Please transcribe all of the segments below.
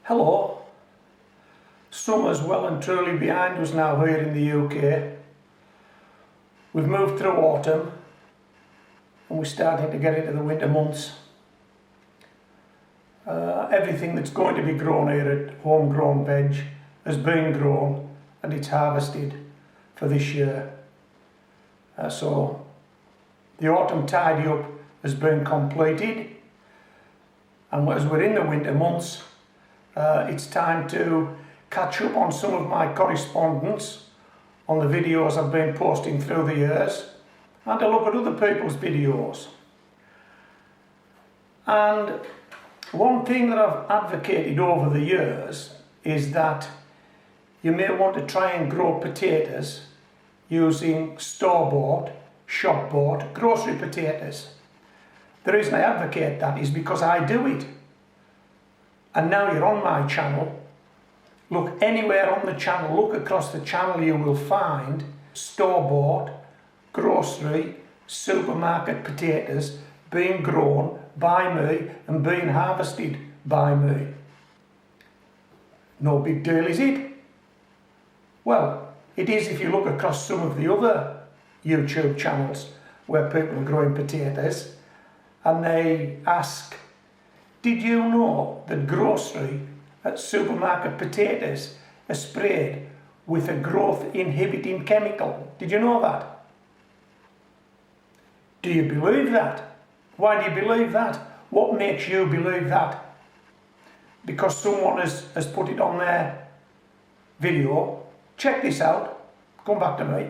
Hello. Summer's well and truly behind us now here in the UK. We've moved through autumn and we're starting to get into the winter months. Everything that's going to be grown here at Homegrown Veg has been grown and it's harvested for this year. So the autumn tidy up has been completed, and as we're in the winter months, it's time to catch up on some of my correspondence on the videos I've been posting through the years and to look at other people's videos. And one thing that I've advocated over the years is that you may want to try and grow potatoes using store-bought, shop-bought, grocery potatoes. The reason I advocate that is because I do it. And now you're on my channel. Look anywhere on the channel, look across the channel, you will find store-bought, grocery, supermarket potatoes being grown by me and being harvested by me. No big deal, is it? Well, it is if you look across some of the other YouTube channels where people are growing potatoes and they ask, did you know that grocery at supermarket potatoes are sprayed with a growth inhibiting chemical? Did you know that? Do you believe that? Why do you believe that? What makes you believe that? Because someone has put it on their video. Check this out. Come back to me.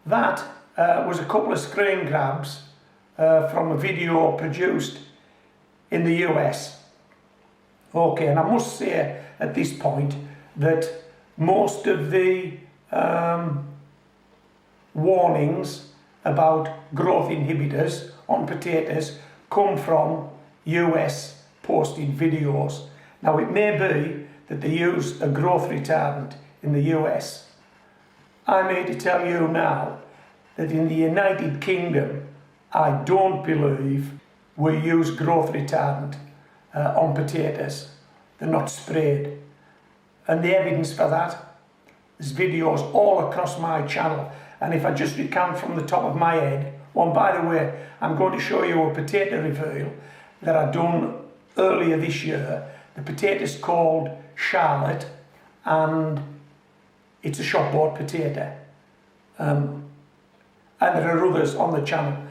That was a couple of screen grabs from a video produced in the US. Okay, and I must say at this point that most of the warnings about growth inhibitors on potatoes come from US posted videos. Now it may be that they use a growth retardant in the US. I'm here to tell you now that in the United Kingdom, I don't believe we use growth retardant on potatoes. They're not sprayed. And the evidence for that, there's videos all across my channel. And if I just recount from the top of my head, by the way, I'm going to show you a potato reveal that I've done earlier this year. The potato's called Charlotte, and it's a shop-bought potato. And there are others on the channel.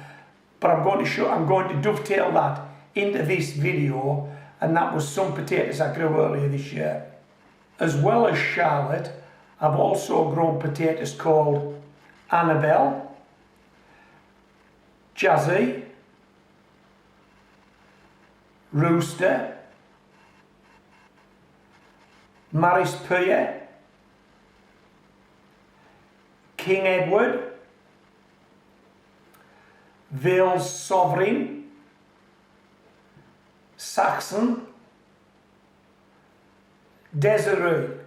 But I'm going to dovetail that into this video, and that was some potatoes I grew earlier this year. As well as Charlotte, I've also grown potatoes called Annabelle, Jazzy, Rooster, Maris Pierre, King Edward, Vale's Sovereign, Saxon, Desiree.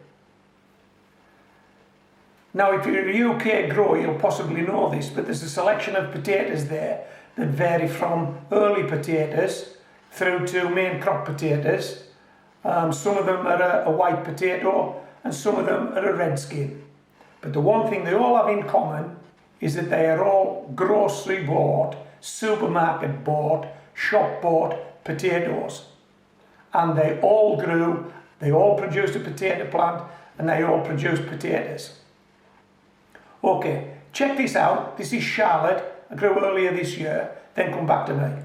Now if you're a UK grower you'll possibly know this, but there's a selection of potatoes there that vary from early potatoes through to main crop potatoes. Some of them are a white potato and some of them are a red skin. But the one thing they all have in common is that they are all grocery bought, supermarket bought, shop bought potatoes. And they all grew, they all produced a potato plant, and they all produced potatoes. Okay, check this out. This is Charlotte. I grew earlier this year. Then come back to me.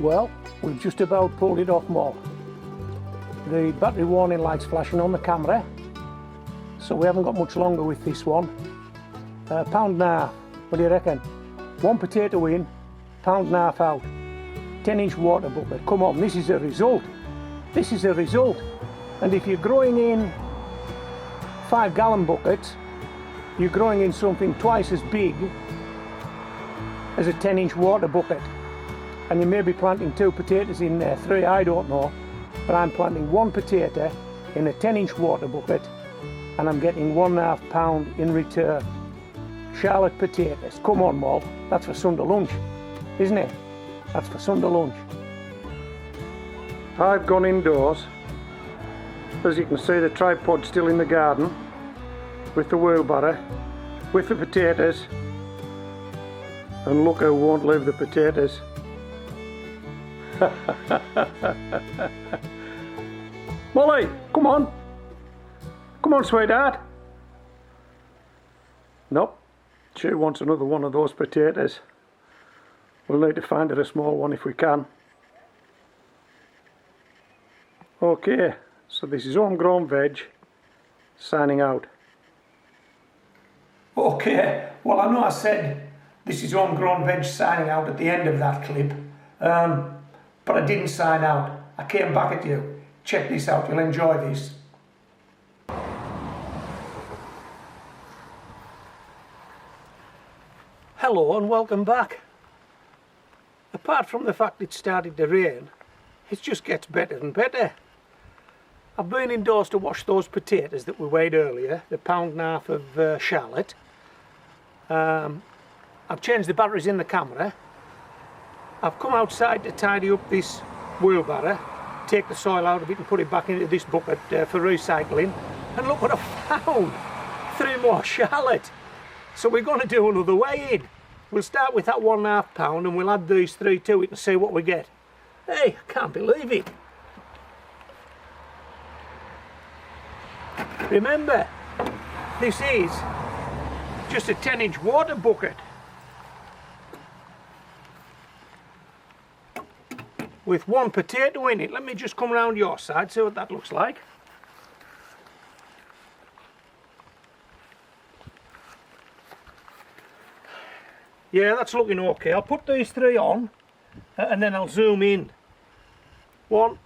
Well, we've just about pulled it off, Moll. The battery warning light's flashing on the camera, so we haven't got much longer with this one. £1.5, what do you reckon? One potato in, £1.5 out. 10-inch water bucket. Come on, this is a result. This is a result. And if you're growing in 5-gallon buckets, you're growing in something twice as big as a 10-inch water bucket. And you may be planting 2 potatoes in there, 3, I don't know. But I'm planting 1 potato in a 10-inch water bucket, and I'm getting £1.5 in return. Charlotte potatoes. Come on, Moll. That's for Sunday lunch, isn't it? That's for Sunday lunch. I've gone indoors. As you can see, the tripod's still in the garden with the wheelbarrow, with the potatoes. And look who won't leave the potatoes. Molly, come on. Come on, sweetheart. Nope. She wants another one of those potatoes. We'll need to find her a small one if we can. Okay, so this is Homegrown Veg signing out. Okay, well, I know I said this is Homegrown Veg signing out at the end of that clip, but I didn't sign out. I came back at you. Check this out, you'll enjoy this. Hello and welcome back. Apart from the fact it started to rain, it just gets better and better. I've been indoors to wash those potatoes that we weighed earlier, the £1.5 of Charlotte. I've changed the batteries in the camera. I've come outside to tidy up this wheelbarrow, take the soil out of it and put it back into this bucket for recycling. And look what I found! 3 more Charlotte. So we're going to do another weigh-in. We'll start with that £1.5 and we'll add these 3 to it and see what we get. Hey, I can't believe it. Remember, this is just a 10-inch water bucket with 1 potato in it. Let me just come round your side, see what that looks like. Yeah, that's looking okay. I'll put these 3 on and then I'll zoom in. 1.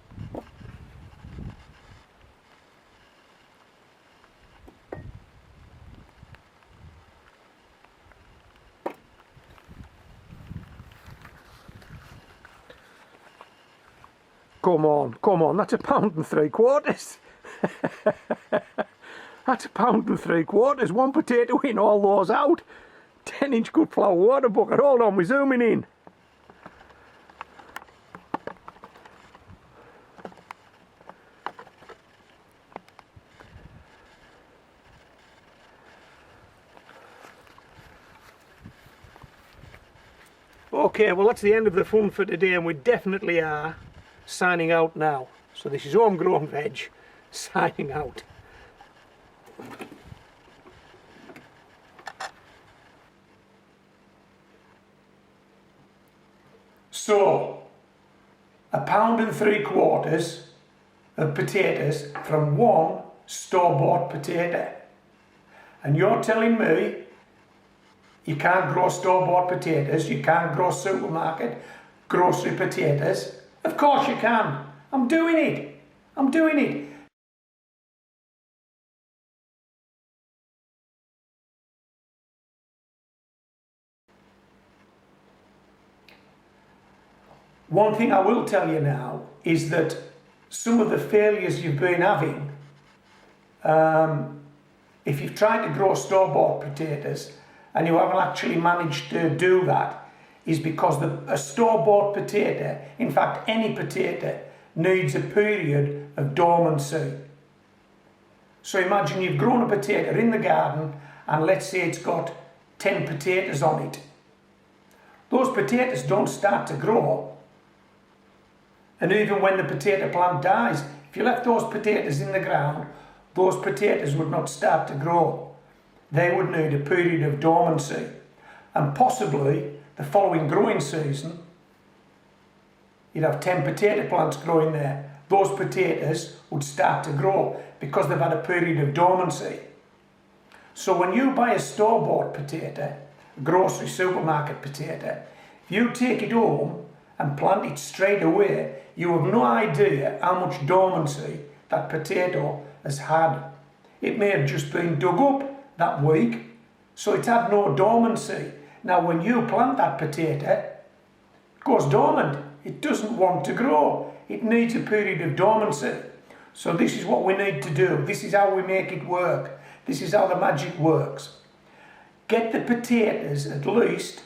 Come on, that's £1.75. That's £1.75. 1 potato in, all those out. 10-inch good flow water bucket. Hold on, we're zooming in. Okay, well that's the end of the fun for today, and we definitely are signing out now. So this is Homegrown Veg signing out. So, £1.75 of potatoes from 1 store-bought potato. And you're telling me you can't grow store-bought potatoes, you can't grow supermarket grocery potatoes? Of course you can. I'm doing it. I'm doing it. One thing I will tell you now is that some of the failures you've been having, if you've tried to grow store-bought potatoes and you haven't actually managed to do that, is because a store-bought potato, in fact any potato, needs a period of dormancy. So imagine you've grown a potato in the garden and let's say it's got 10 potatoes on it. Those potatoes don't start to grow. And even when the potato plant dies, if you left those potatoes in the ground, those potatoes would not start to grow. They would need a period of dormancy. And possibly the following growing season, you'd have 10 potato plants growing there. Those potatoes would start to grow because they've had a period of dormancy. So when you buy a store-bought potato, a grocery supermarket potato, if you take it home and plant it straight away, you have no idea how much dormancy that potato has had. It may have just been dug up that week, so it had no dormancy. Now when you plant that potato, it goes dormant. It doesn't want to grow. It needs a period of dormancy. So this is what we need to do. This is how we make it work. This is how the magic works. Get the potatoes at least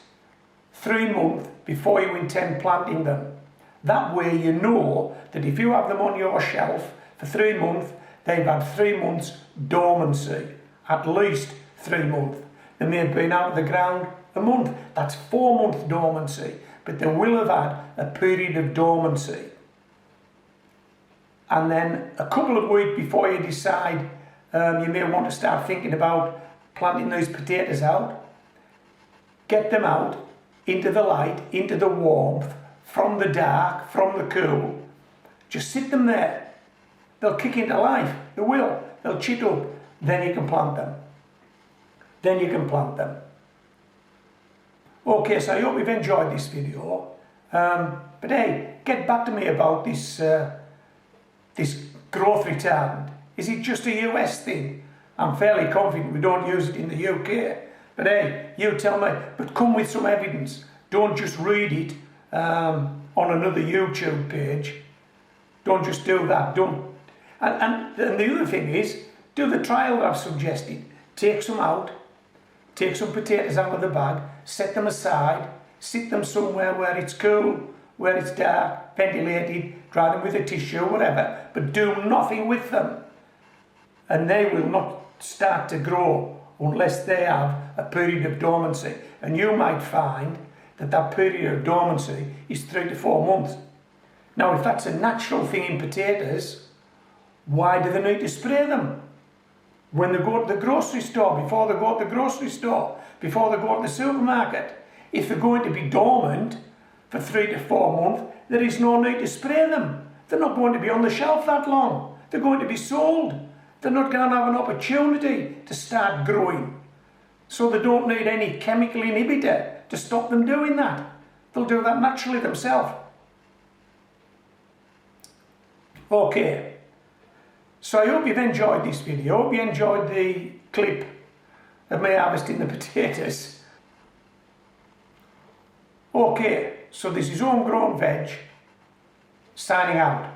3 months before you intend planting them. That way you know that if you have them on your shelf for 3 months, they've had 3 months dormancy. At least 3 months. They may have been out of the ground a month. That's 4 months dormancy. But they will have had a period of dormancy. And then a couple of weeks before you decide you may want to start thinking about planting these potatoes out, get them out into the light, into the warmth, from the dark, from the cool. Just sit them there. They'll kick into life. They will. They'll chit up. Then you can plant them. Then you can plant them. Okay, so I hope you've enjoyed this video. But hey, get back to me about this this growth retardant. Is it just a US thing? I'm fairly confident we don't use it in the UK. But hey, you tell me. But come with some evidence. Don't just read it on another YouTube page. Don't just do that. Don't. And the other thing is, do the trial that I've suggested. Take some out. Take some potatoes out of the bag. Set them aside. Sit them somewhere where it's cool, where it's dark, ventilated. Dry them with a tissue, whatever. But do nothing with them. And they will not start to grow unless they have a period of dormancy. And you might find that that period of dormancy is 3 to 4 months. Now, if that's a natural thing in potatoes, why do they need to spray them? When they go to the grocery store, before they go to the grocery store, before they go to the supermarket, if they're going to be dormant for 3 to 4 months, there is no need to spray them. They're not going to be on the shelf that long. They're going to be sold. They're not going to have an opportunity to start growing. So they don't need any chemical inhibitor to stop them doing that. They'll do that naturally themselves. Okay. So I hope you've enjoyed this video. I hope you enjoyed the clip of me harvesting the potatoes. Okay, so this is Homegrown Veg, signing out.